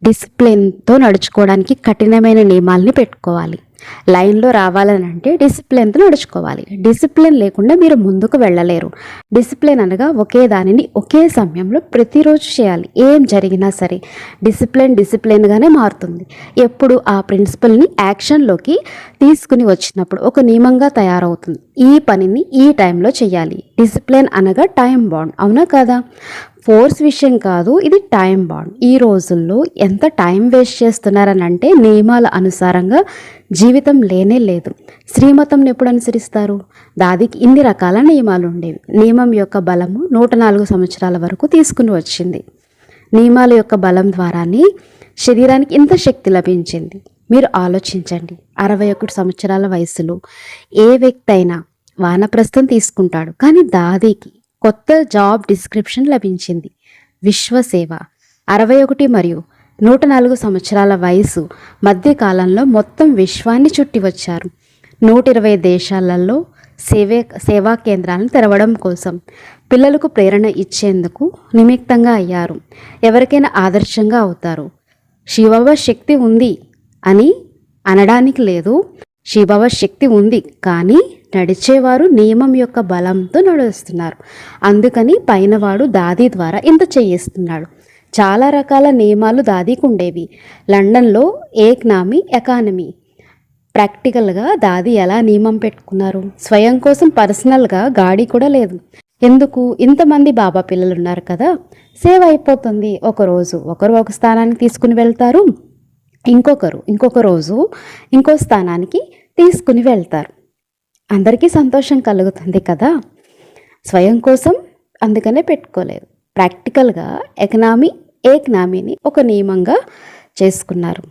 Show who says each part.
Speaker 1: డిసిప్లిన్తో నడుచుకోవడానికి కఠినమైన నియమాల్ని పెట్టుకోవాలి. లైన్లో రావాలని అంటే డిసిప్లిన్తో నడుచుకోవాలి. డిసిప్లిన్ లేకుండా మీరు ముందుకు వెళ్ళలేరు. డిసిప్లిన్ అనగా ఒకే దానిని ఒకే సమయంలో ప్రతిరోజు చేయాలి. ఏం జరిగినా సరే డిసిప్లిన్గానే మారుతుంది. ఎప్పుడు ఆ ప్రిన్సిపల్ని యాక్షన్లోకి తీసుకుని వచ్చినప్పుడు ఒక నియమంగా తయారవుతుంది. ఈ పనిని ఈ టైంలో చేయాలి. డిసిప్లిన్ అనగా టైం బాండ్, అవునా కదా? ఫోర్స్ విషయం కాదు, ఇది టైం బాండ్. ఈ రోజుల్లో ఎంత టైం వేస్ట్ చేస్తున్నారని అంటే నియమాల అనుసారంగా జీవితం లేనే లేదు. శ్రీమతంని ఎప్పుడు అనుసరిస్తారు? దాదికి ఇన్ని రకాల నియమాలు ఉండేవి. నియమం యొక్క బలము 104 సంవత్సరాల వరకు తీసుకుని వచ్చింది. నియమాల యొక్క బలం ద్వారానే శరీరానికి ఇంత శక్తి లభించింది. మీరు ఆలోచించండి, 61 సంవత్సరాల వయసులో ఏ వ్యక్తి అయినా వానప్రస్థం తీసుకుంటాడు. కానీ దాదికి కొత్త జాబ్ డిస్క్రిప్షన్ లభించింది, విశ్వసేవ. 61 మరియు 104 సంవత్సరాల వయసు మధ్యకాలంలో మొత్తం విశ్వాన్ని చుట్టి వచ్చారు. 120 దేశాలలో సేవా కేంద్రాలను తెరవడం కోసం, పిల్లలకు ప్రేరణ ఇచ్చేందుకు నిమిత్తంగా అయ్యారు. ఎవరికైనా ఆదర్శంగా అవుతారు. శివబాబా శక్తి ఉంది అని అనడానికి లేదు. శివబాబా శక్తి ఉంది, కానీ నడిచేవారు నియమం యొక్క బలంతో నడుస్తున్నారు. అందుకని పైనవాడు దాది ద్వారా ఇంత చేయిస్తున్నాడు. చాలా రకాల నియమాలు దాదీకి ఉండేవి. లండన్లో ఏక్నామీ ఎకానమీ ప్రాక్టికల్గా దాది ఎలా నియమం పెట్టుకున్నారు? స్వయం కోసం పర్సనల్గా గాడి కూడా లేదు. ఎందుకు? ఇంతమంది బాబా పిల్లలు ఉన్నారు కదా, సేవ్ అయిపోతుంది. ఒకరోజు ఒకరు ఒక స్థానానికి తీసుకుని వెళ్తారు, ఇంకొక రోజు ఇంకో స్థానానికి తీసుకుని వెళ్తారు. అందరికీ సంతోషం కలుగుతుంది కదా. స్వయం కోసం అందుకనే పెట్టుకోలేదు. ప్రాక్టికల్గా ఏక్నామీని ఒక నియమంగా చేసుకున్నారు.